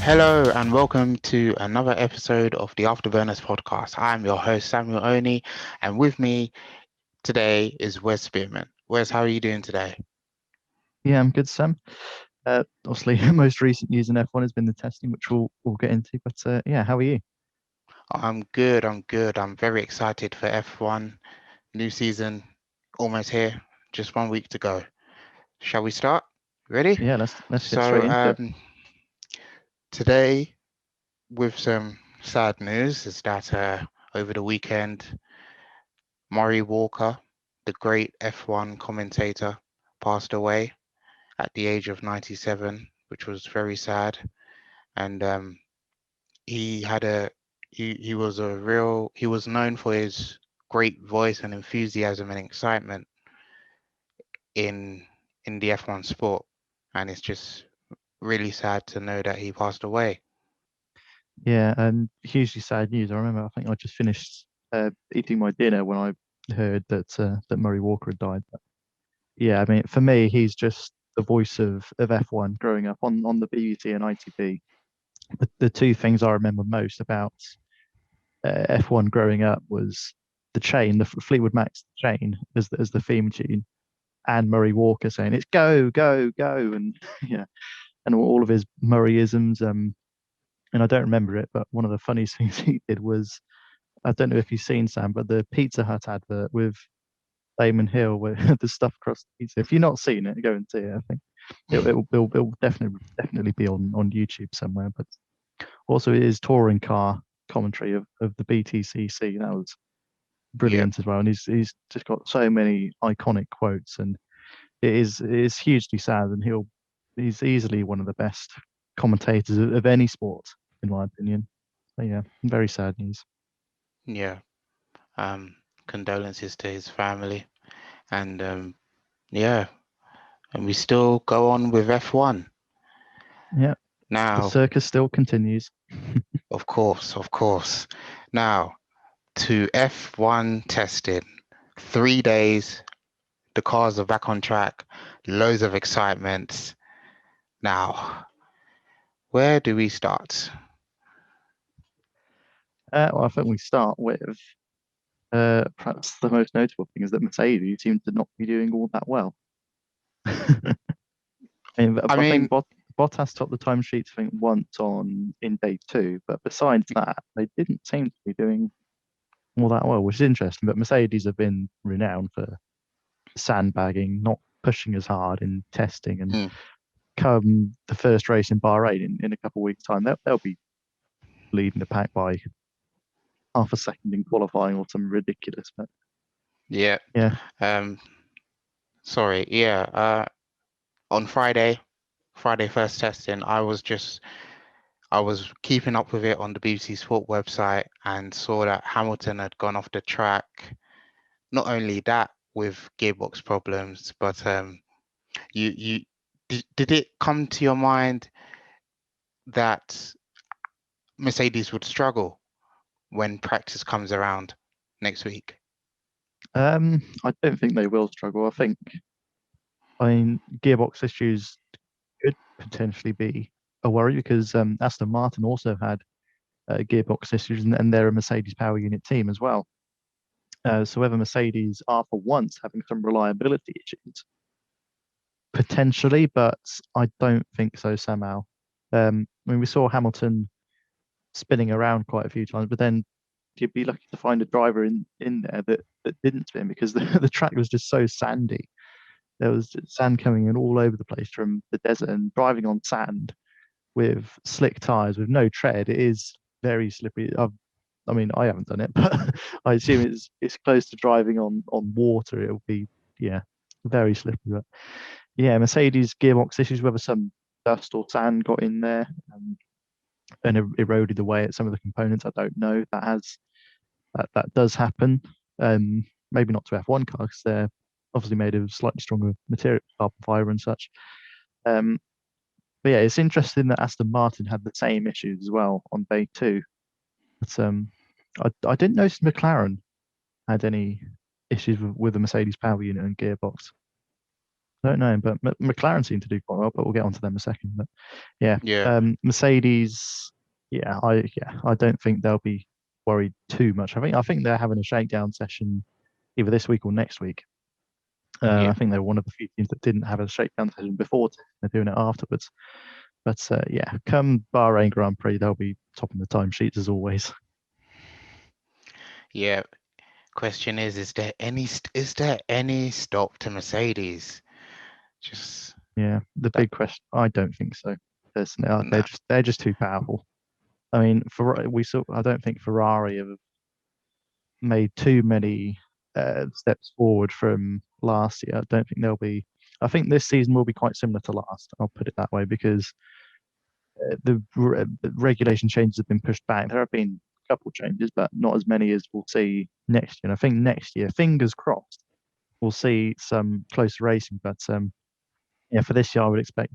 Hello and welcome to another episode of the AfterBurners podcast. I'm your host Samuel Oni, and with me today is Wes Spearman. Wes, how are you doing today? Yeah, I'm good, Sam. Obviously, most recent news in F1 has been the testing, which we'll get into. But yeah, how are you? I'm good. I'm good. I'm very excited for F1. New season almost here. Just 1 week to go. Shall we start? Ready? Yeah, let's get straight So into it. today, with some sad news, is that over the weekend, Murray Walker, the great F1 commentator, passed away at the age of 97, which was very sad. And he had a he was a real he was known for his great voice and enthusiasm and excitement in the F1 sport. And it's just really sad to know that he passed away. Yeah, and hugely sad news. I think I just finished eating my dinner when I heard that Murray Walker had died. But yeah, I mean, for me, he's just the voice of F1 growing up on the BBC and ITV. The two things I remember most about F1 growing up was the chain, the Fleetwood Mac chain as the theme tune, and Murray Walker saying it's go, go, go, and yeah, and all of his Murrayisms. And I don't remember it, but one of the funniest things he did was I don't know if you've seen Sam, but the Pizza Hut advert with Damon Hill where the stuff across the pizza. If you've not seen it, go and see it. I think it'll definitely be on YouTube somewhere. But also his touring car commentary of the BTCC, that was Yep. brilliant as well. And he's just got so many iconic quotes, and it is hugely sad. And he's easily one of the best commentators of any sport, in my opinion. So yeah, very sad news. Yeah. Um, Condolences to his family. And yeah, and we still go on with F1. Yeah, the Now, circus still continues. of course. Now, to F1 testing. 3 days, the cars are back on track, loads of excitement. Now, where do we start? Well, I think we start with perhaps the most notable thing is that Mercedes seem to not be doing all that well. I I think mean, Bottas topped the timesheets, I think, once on in day two, but besides that, they didn't seem to be doing all that well, which is interesting. But Mercedes have been renowned for sandbagging, not pushing as hard in testing, and mm, come the first race in Bahrain in a couple of weeks' time, they'll be leading the pack by half a second in qualifying or something ridiculous. But yeah, yeah, um, sorry, yeah. On Friday first testing, I was keeping up with it on the BBC Sport website and saw that Hamilton had gone off the track. Not only that, with gearbox problems, but you did it come to your mind that Mercedes would struggle when practice comes around next week? I don't think they will struggle. I mean, gearbox issues could potentially be a worry because Aston Martin also had gearbox issues, and they're a Mercedes power unit team as well. So whether Mercedes are for once having some reliability issues, potentially, but I don't think so somehow. I mean, we saw Hamilton spinning around quite a few times, but then you'd be lucky to find a driver in there that didn't spin because the track was just so sandy. There was sand coming in all over the place from the desert, and driving on sand with slick tires with no tread, it is very slippery. I mean, I haven't done it, but I assume it's close to driving on water. It'll be, yeah, very slippery. But yeah, Mercedes gearbox issues, whether some dust or sand got in there and eroded away at some of the components, I don't know. That does happen. Maybe not to F1 cars 'cause they're obviously made of slightly stronger material, carbon fiber and such. Um, but yeah, it's interesting that Aston Martin had the same issues as well on day two. But I didn't notice McLaren had any issues with the Mercedes power unit and gearbox. I don't know, but McLaren seem to do quite well. But we'll get onto them in a second. But yeah, Yeah, Mercedes. I don't think they'll be worried too much. I think they're having a shakedown session either this week or next week. yeah, I think they're one of the few teams that didn't have a shakedown session before. They're doing it afterwards. But yeah, come Bahrain Grand Prix, they'll be topping the timesheets as always. yeah. Question is there any stop to Mercedes? Just Yeah, the that big question. I don't think so. Personally, no. they're just too powerful. I mean, for we saw. I don't think Ferrari have made too many steps forward from last year. I don't think they'll be. I think this season will be quite similar to last. I'll put it that way because the regulation changes have been pushed back. There have been a couple of changes, but not as many as we'll see next year. And I think next year, fingers crossed, we'll see some close racing. But yeah, for this year, I would expect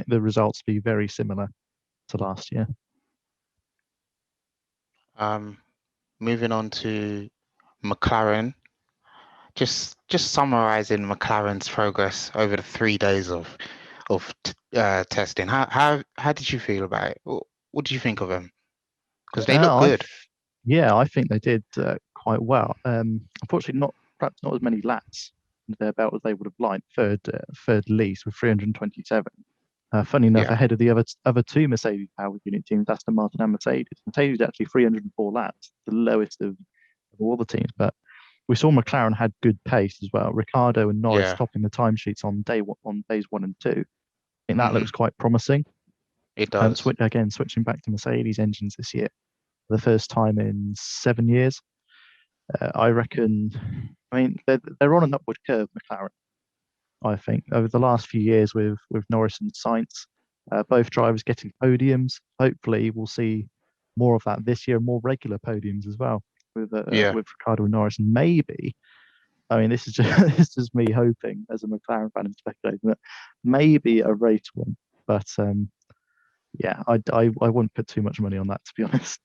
the results to be very similar to last year. Um, moving on to McLaren. Just summarizing McLaren's progress over the 3 days of testing. How did you feel about it? What do you think of them? Because they look Uh, I good. Yeah, I think they did quite well. Unfortunately, not perhaps not as many laps under their belt as they would have liked. Third least with 327. Funny enough, Yeah, ahead of the other two Mercedes powered unit teams, Aston Martin and Mercedes. Mercedes actually 304 laps, the lowest of all the teams. But we saw McLaren had good pace as well. Ricardo and Norris yeah. topping the timesheets on days 1 and 2. I think that Hmm. looks quite promising. It does. Switching back to Mercedes engines this year for the first time in 7 years. I reckon. I mean, they're on an upward curve, McLaren. I think over the last few years with Norris and Sainz, both drivers getting podiums. Hopefully, we'll see more of that this year, more regular podiums as well Yeah. with Ricardo and Norris, and maybe. I mean, this is just this is me hoping as a McLaren fan and speculating that maybe a race win, but yeah, I wouldn't put too much money on that to be honest.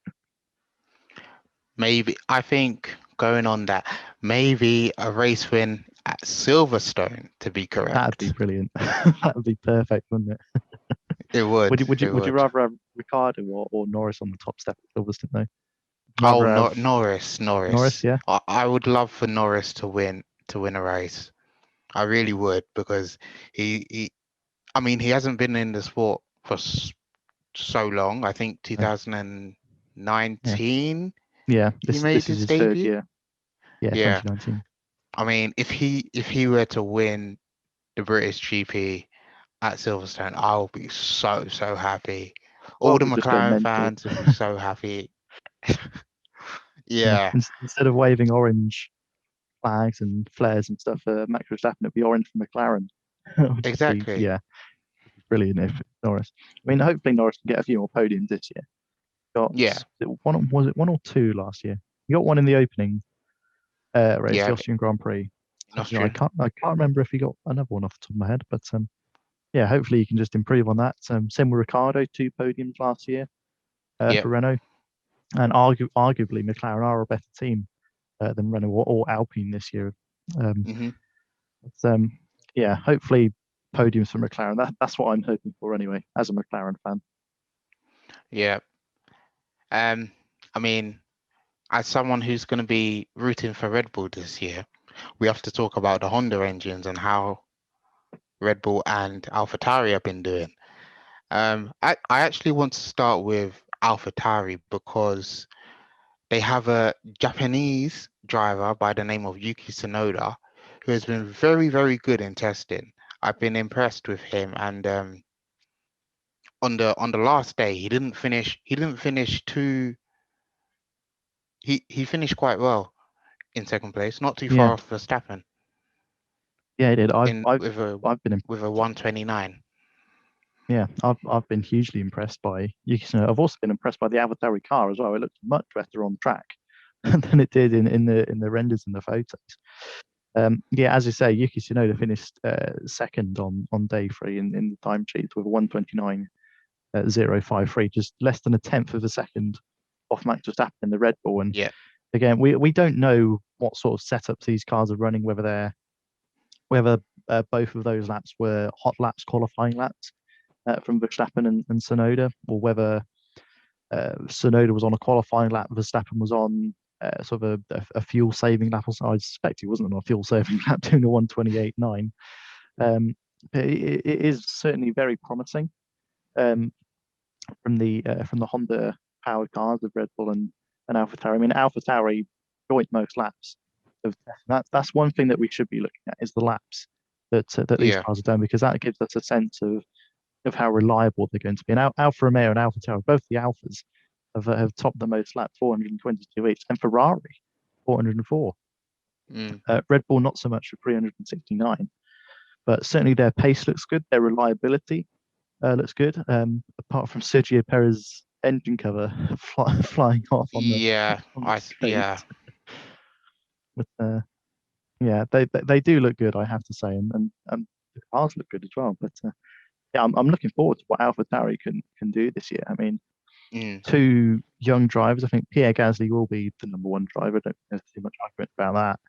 Maybe I think going on that, maybe a race win at Silverstone to be That'd be correct. brilliant. That'd be perfect, wouldn't it? It would. It Would you would. rather have Ricardo or Norris on the top step at Silverstone though? Oh, Rather have Norris, Norris, Norris. yeah, I would love for Norris to win a race. I really would because he I mean he hasn't been in the sport for so long. I think uh, yeah, 2019 yeah. he made This is his his third debut. year. Yeah, Yeah. 2019. I mean if he were to win the British GP at Silverstone, I'll be so happy. All World the would just go McLaren mental. fans will be so happy. Yeah, Yeah, instead of waving orange flags and flares and stuff for Max Verstappen, it'd be orange for McLaren. It would just be exactly. yeah, brilliant if Norris. I mean, hopefully Norris can get a few more podiums this year. Got Yeah, was it one or two last year? He got one in the opening race, the yeah, Austrian Grand Prix. in I Austria. can't remember if he got another one off the top of my head, but yeah, hopefully he can just improve on that. Same with Ricardo, two podiums last year Yeah. for Renault, and arguably McLaren are a better team than Renault or Alpine this year. Um, Hmm. but, yeah, hopefully podiums for McLaren. That's what I'm hoping for anyway, as a McLaren fan. Yeah. Um, I mean, as someone who's going to be rooting for Red Bull this year, we have to talk about the Honda engines and how Red Bull and AlphaTauri have been doing. I actually want to start with AlphaTauri because they have a Japanese driver by the name of Yuki Tsunoda who has been very good in testing. I've been impressed with him, and on the last day he didn't finish too he finished quite well in second place, not too Yeah, far off Verstappen yeah, he did. in I've been with a 129. yeah, I've been hugely impressed by Yuki Tsunoda. I've also been impressed by the AlphaTauri car as well. It looks much better on track than it did in the renders and the photos. Yeah, as you say, Yuki Tsunoda finished second on day three in the time sheets with a 129.053, just less than a tenth of a second off Max Verstappen in the Red Bull. And Yeah, again, we don't know what sort of setups these cars are running, whether both of those laps were hot laps, qualifying laps from Verstappen and Tsunoda, or whether Tsunoda was on a qualifying lap, Verstappen was on sort of a fuel saving lap. I suspect he wasn't on a fuel saving lap doing a 1:28.9. It is certainly very promising um, from the Honda powered cars of Red Bull and AlphaTauri. I mean, AlphaTauri joint most laps. That's one thing that we should be looking at is the laps that these Yeah. cars are done, because that gives us a sense of how reliable they're going to be. And Alfa Romeo and AlphaTauri, both the Alphas, have topped the most laps, 422 each, and Ferrari, 404. Mm. Red Bull, not so much for 369, but certainly their pace looks good, their reliability looks good. Apart from Sergio Perez engine cover flying off Yeah. on the Yeah. straight. But yeah, they do look good, I have to say, and the cars look good as well. But yeah, I'm looking forward to what AlphaTauri can do this year. I mean, Mm. two young drivers. I think Pierre Gasly will be the number one driver. I don't think there's too much argument about that.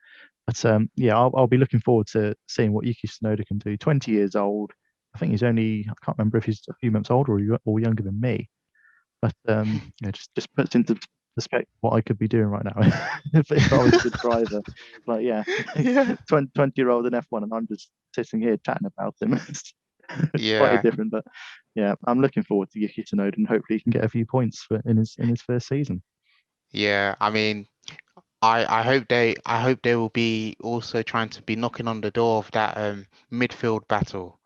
But yeah, I'll be looking forward to seeing what Yuki Tsunoda can do. 20 years old. I think he's only, I can't remember if he's a few months older or younger than me. But yeah, just puts into perspective what I could be doing right now if I was a good driver. Like, yeah, Yeah. 20-year-old in F1, and I'm just sitting here chatting about him. It's quite a Yeah. different, but yeah, I'm looking forward to Yuki Tsunoda, and hopefully he can get a few points in his first season. Yeah. I mean, I hope they will be also trying to be knocking on the door of that midfield battle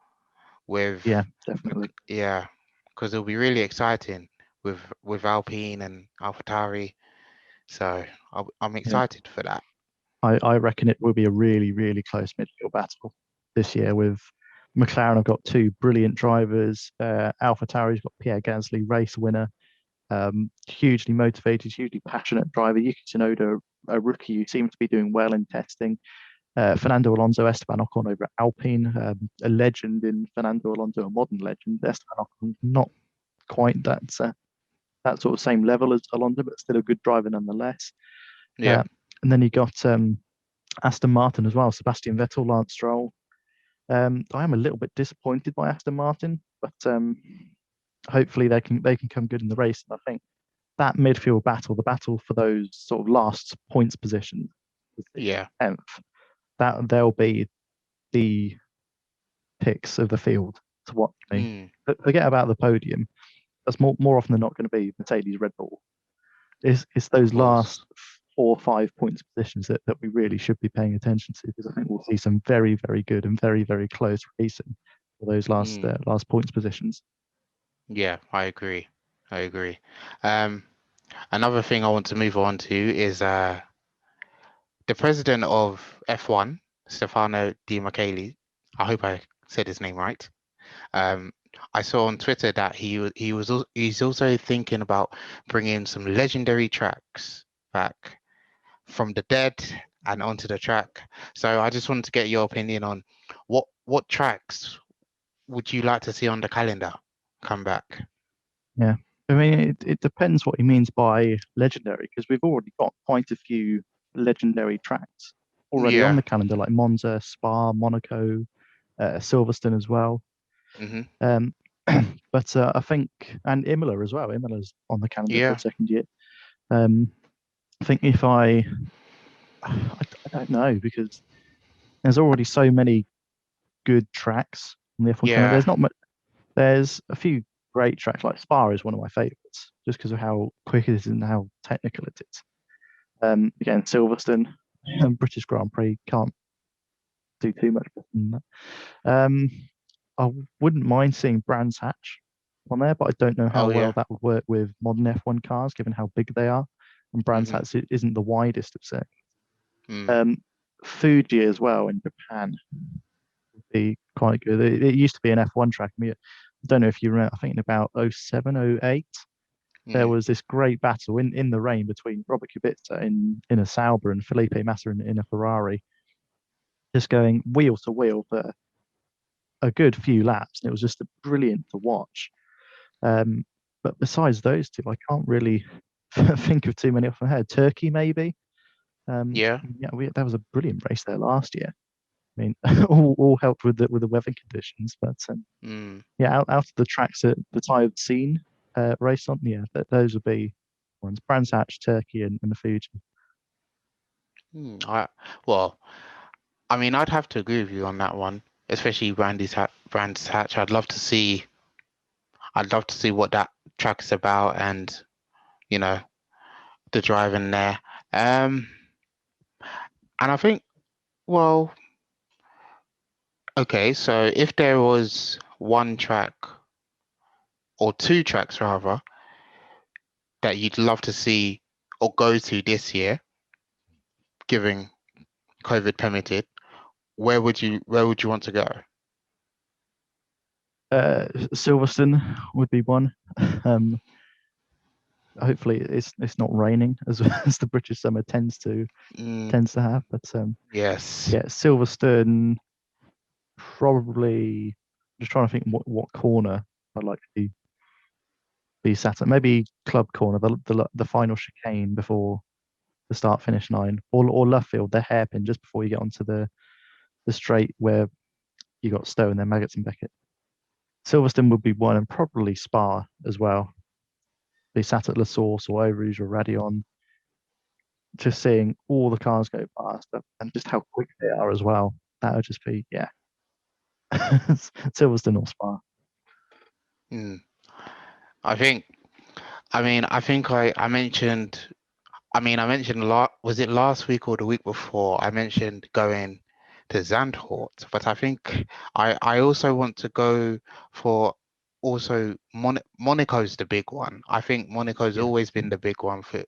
with Yeah, definitely. yeah, because it'll be really exciting with Alpine and AlphaTauri. So I'm Yeah, excited for that. I reckon it will be a really, really close midfield battle this year with McLaren. Have got two brilliant drivers. AlphaTauri's got Pierre Gasly, race winner, hugely motivated, hugely passionate driver. Yuki Tsunoda, a rookie who seems to be doing well in testing. Fernando Alonso, Esteban Ocon over at Alpine, a legend in Fernando Alonso, a modern legend. Esteban Ocon, not quite that sort of same level as Alonso, but still a good driver nonetheless. Yeah. Uh, and then you got Aston Martin as well, Sebastian Vettel, Lance Stroll. I am a little bit disappointed by Aston Martin, but hopefully they can come good in the race. And I think that midfield battle, the battle for those sort of last points positions, the sixth, Yeah. 10th, that they'll be the picks of the field to watch me. Mm. But forget about the podium. That's more often than not going to be Mercedes, Red Bull. It's Of those course. last 4 or 5 points positions that we really should be paying attention to, because I think we'll see some very, very good and very, very close racing for those Mm. last points positions. Yeah, I agree. I agree. Um, Another thing I want to move on to is the president of F1, Stefano Di Michele. I hope I said his name right. Um, I saw on Twitter that he's also thinking about bringing some legendary tracks back from the dead and onto the track. So I just wanted to get your opinion on what tracks would you like to see on the calendar come back? Yeah. I mean, it depends what he means by legendary, because we've already got quite a few legendary tracks already on Yeah. the calendar, like Monza, Spa, Monaco, Silverstone as well. Hmm. Um, but I think, and Imola as well. Imola's on the calendar for a Yeah. second year. Um, I think I don't know, because there's already so many good tracks on the F1 calendar. Yeah. There's not much. There's a few great tracks, like Spa is one of my favourites, just because of how quick it is and how technical it is. Again, Silverstone, British Grand Prix, can't do too much better than that. I wouldn't mind seeing Brands Hatch on there, but I don't know how Oh well yeah. that would work with modern F1 cars, given how big they are. And Brands Hmm. Hatch isn't the widest of circuits. Mm. Um, Fuji as well in Japan would be quite good. It used to be an F1 track. I mean, I don't know if you remember, I think in about '07, '08, there Mm. was this great battle in the rain between Robert Kubica in a Sauber and Felipe Massa in a Ferrari, just going wheel to wheel for a good few laps. And it was just brilliant to watch. Um, but besides those two, I can't really think of too many off my head. Turkey, maybe. Yeah. Yeah, that was a brilliant race there last year. I mean, all helped with the weather conditions, but yeah, out of the tracks that I've seen race on, yeah, those would be ones. Brands Hatch, Turkey, and the Fuji. I well, I mean, I'd have to agree with you on that one, especially Brandy's Hatch. I'd love to see what that track's about, and you know, the driving there. And I think, well, okay, so if there was one track or two tracks rather that you'd love to see or go to this year, given COVID permitted, where would you want to go? Silverstone would be one. Um, Hopefully, it's not raining as as the British summer Mm, tends to have. But yes. yeah, Silverstone probably. Just trying to think what corner I'd like to be sat at. Maybe Club Corner, the final chicane before the start finish line, or Luffield, the hairpin just before you get onto the straight where you got Stowe and then Maggots and Beckett. Silverstone would be one, and probably Spa as well. Be sat at La Source or Eau Rouge or Radion, just seeing all the cars go past and just how quick they are as well. That would just be, yeah. Silverstone or Spa. Mm. I think, I mentioned, I mentioned a lot, was it last week or the week before? I mentioned going to Zandvoort, but I think I also want to go for also Monaco's the big one. I think Monaco's Yeah, always been the big one for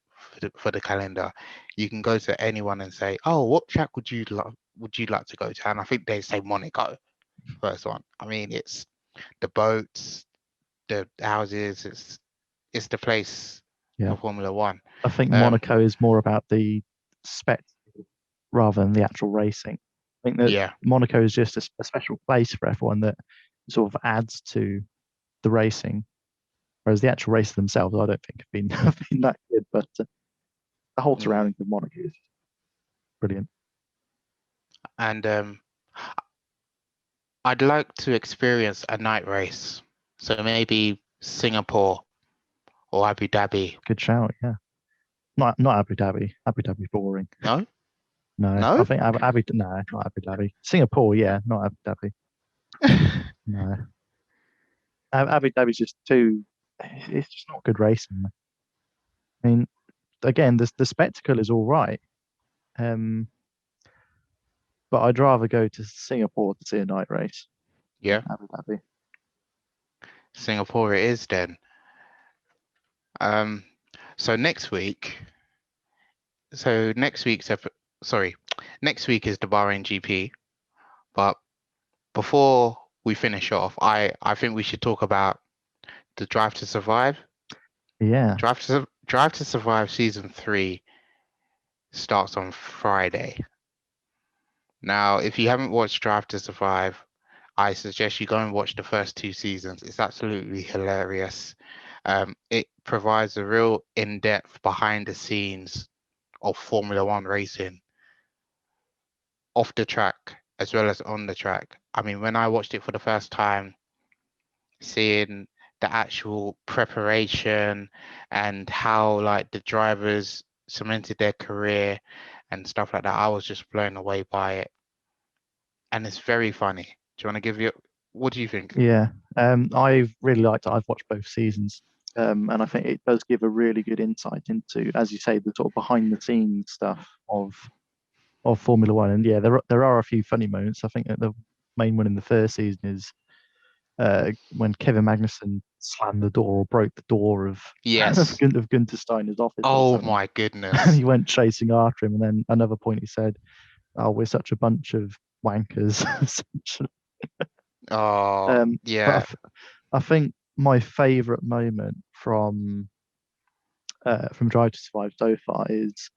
the calendar. You can go to anyone and say, "Oh, what track would you like to go to?" And I think they say Monaco first one. I mean, it's the boats, the houses, it's the place yeah. for Formula One. I think Um, Monaco is more about the spec rather than the actual racing. I think that yeah. Monaco is just a special place for everyone that sort of adds to the racing, whereas the actual races themselves, I don't think have been have been that good. But the whole Mm. surrounding of Monaco is brilliant. And I'd like to experience a night race. So maybe Singapore or Abu Dhabi. Good shout, yeah. Not Abu Dhabi. Abu Dhabi boring. No? No, I No? think no, not Abu Dhabi. Singapore, yeah, not Abu Dhabi. No, Abu Dhabi's just too. It's just not good racing. I mean, again, the spectacle is all right, um, but I'd rather go to Singapore to see a night race than Yeah, Abu Dhabi. Singapore it is then. Um, so next week, so next week's sorry, next week is the Bahrain GP. But before we finish off, I think we should talk about the Drive to Survive. Yeah, Drive to Survive season 3 starts on Friday. Now, if you haven't watched Drive to Survive, I suggest you go and watch the first 2 seasons. It's absolutely hilarious. It provides a real in-depth behind the scenes of Formula One racing, off the track as well as on the track. I mean, when I watched it for the first time, seeing the actual preparation and how like the drivers cemented their career and stuff like that, I was just blown away by it. And it's very funny. Do you want to give you what do you think? yeah. I've really liked it. I've watched both seasons, and I think it does give a really good insight into, as you say, the sort of behind the scenes stuff of Formula One. And yeah, there are a few funny moments. I think that the main one in the first season is when Kevin Magnussen slammed the door or broke the door of Yes. Of Gunter Steiner's office or Oh something, my and goodness. he went chasing after him. And then another point he said, "Oh, we're such a bunch of wankers." essentially. Oh, But yeah. I think my favourite moment from Drive to Survive so far is,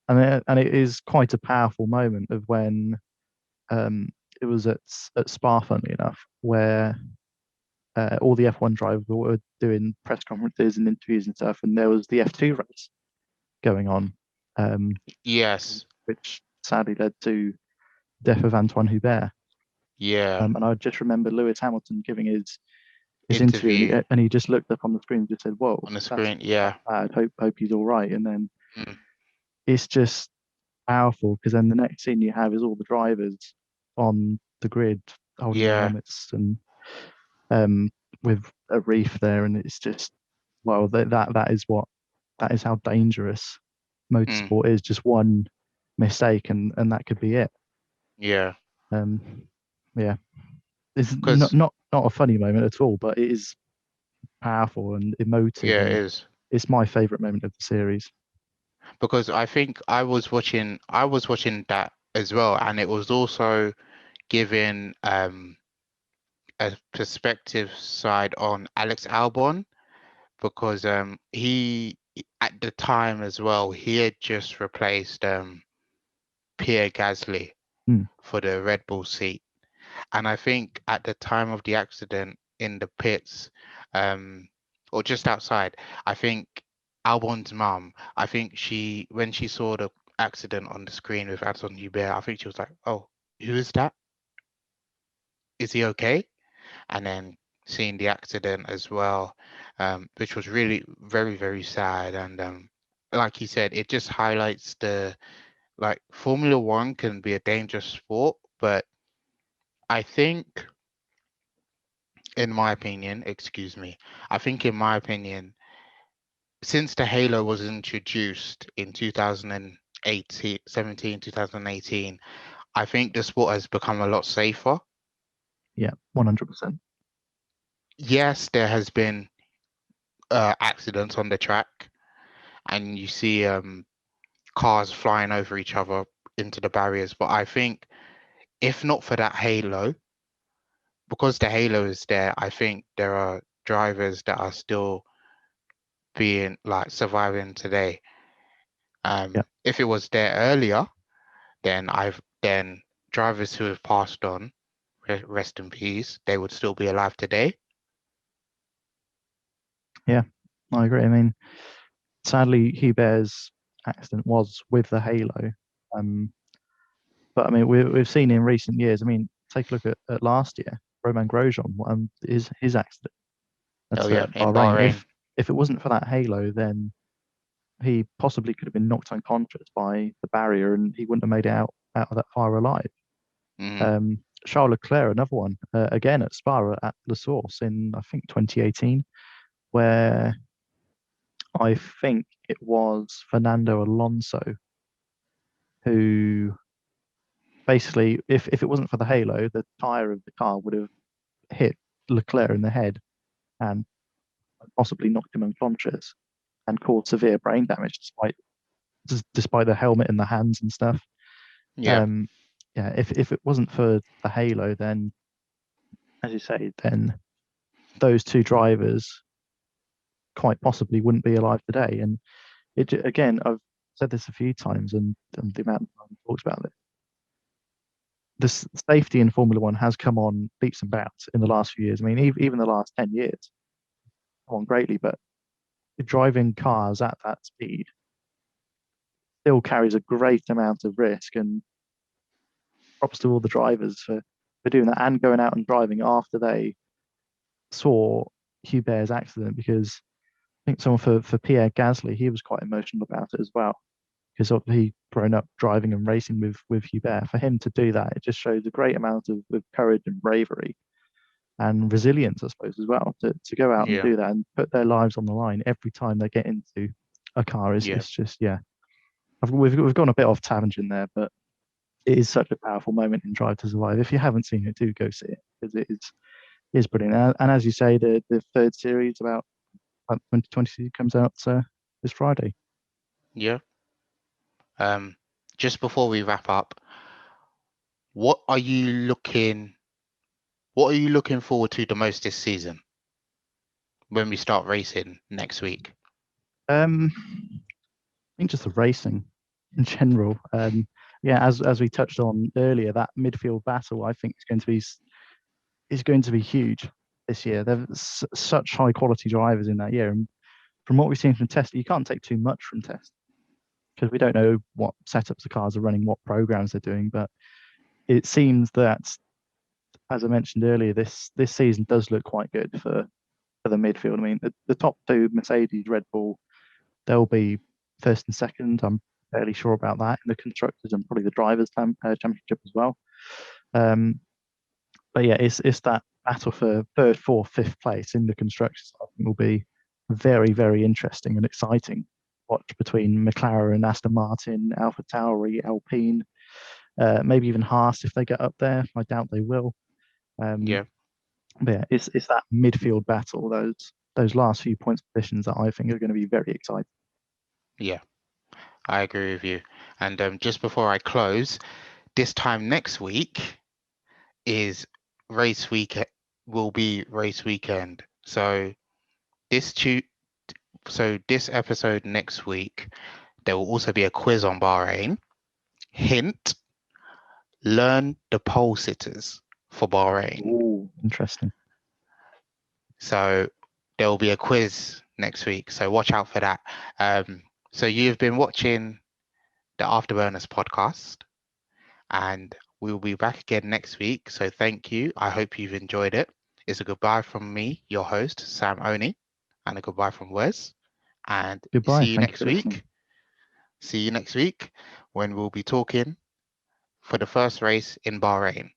and it is quite a powerful moment of when um, it was at Spa, funnily enough, where all the F1 drivers were doing press conferences and interviews and stuff, and there was the F2 race going on, um, Yes. which sadly led to death of Antoine Hubert. Yeah. And I just remember Lewis Hamilton giving his interview, Interview and he just looked up on the screen and just said, "Whoa, on the that's screen. Yeah. bad. Hope he's all right." And then Mm. it's just powerful because then the next scene you have is all the drivers on the grid holding their Yeah. helmets and um, with a reef there, and it's just well that is how dangerous Mm. motorsport is. Just one mistake, and that could be it. Yeah. Um, yeah, it's Because not a funny moment at all, but it is powerful and emotive, yeah, it and is. it's my favorite moment of the series. Because I think I was watching that as well, and it was also giving a perspective side on Alex Albon, because he at the time as well, he had just replaced Pierre Gasly Mm, for the Red Bull seat. And I think at the time of the accident in the pits, um, or just outside, I think Albon's mum, I think when she saw the accident on the screen with Anton Hubert, I think she was like, "Oh, who is that? Is he okay?" And then seeing the accident as well, which was really very, very sad. And like you said, it just highlights the like Formula One can be a dangerous sport, but I think I think in my opinion, since the Halo was introduced in 2018, 17, 2018, I think the sport has become a lot safer. yeah, 100%. Yes, there has been accidents on the track, and you see cars flying over each other into the barriers. But I think if not for that Halo, because the Halo is there, I think there are drivers that are still being like surviving today. Yeah, If it was there earlier, then drivers who have passed on, rest in peace, they would still be alive today. yeah, I agree. I mean, sadly, Hubert's accident was with the Halo. Um, but I mean, we've seen in recent years. I mean, take a look at last year, Romain Grosjean, his accident Oh at yeah, in Bahrain. Bahrain. If it wasn't for that Halo, then he possibly could have been knocked unconscious by the barrier, and he wouldn't have made it out of that fire alive. Hmm. Um, Charles Leclerc, another one, again at Spa at La Source in I think 2018, where I think it was Fernando Alonso who basically, if it wasn't for the halo, the tire of the car would have hit Leclerc in the head and possibly knocked him unconscious and caused severe brain damage despite the helmet in the hands and stuff. Yeah, Um, yeah, if it wasn't for the halo, then as you say, then those two drivers quite possibly wouldn't be alive today. And again, I've said this a few times, and the amount of time we talked about it, the safety in Formula One has come on leaps and bounds in the last few years. I mean, even the last 10 years, come on greatly, but driving cars at that speed still carries a great amount of risk. And props to all the drivers for doing that and going out and driving after they saw Hubert's accident. Because I think someone for Pierre Gasly, he was quite emotional about it as well. Because he grown up driving and racing with Hubert. For him to do that, it just shows a great amount of courage and bravery and resilience, I suppose, as well, to go out and yeah, do that and put their lives on the line every time they get into a car is yeah, it's just yeah. We've gone a bit off tangent there, but it is such a powerful moment in Drive to Survive. If you haven't seen it, do go see it because it is brilliant. And as you say, the third series about 2020 comes out this Friday. yeah. Um, just before we wrap up, what are you looking what are you looking forward to the most this season when we start racing next week? I think just the racing in general. Yeah, as we touched on earlier, that midfield battle I think is going to be huge this year. There's such high quality drivers in that year, and from what we've seen from test, you can't take too much from test because we don't know what setups the cars are running, what programs they're doing. But it seems that, as I mentioned earlier, this season does look quite good for the midfield. I mean, the top two, Mercedes, Red Bull, they'll be first and second. I'm fairly sure about that in the constructors and probably the drivers' championship as well. Um, but yeah, it's that battle for third, fourth, fifth place in the constructors. I think will be very, very interesting and exciting. Watch between McLaren, Aston Martin, Alpha Tauri, Alpine, maybe even Haas if they get up there. I doubt they will. Um, Yeah, but yeah, it's that midfield battle, those last few points positions that I think are going to be very exciting. yeah, I agree with you. And just before I close, this time next week is race week will be race weekend. This tu- so this episode next week, there will also be a quiz on Bahrain. Hint, learn the pole sitters for Bahrain. Oh, interesting. So there will be a quiz next week. So watch out for that. So you've been watching the AfterBurners podcast, and we'll be back again next week. So thank you. I hope you've enjoyed it. It's a goodbye from me, your host, Sam Oni, and a goodbye from Wes. And Goodbye. see you Thank you next for listening. week. See you next week when we'll be talking for the first race in Bahrain.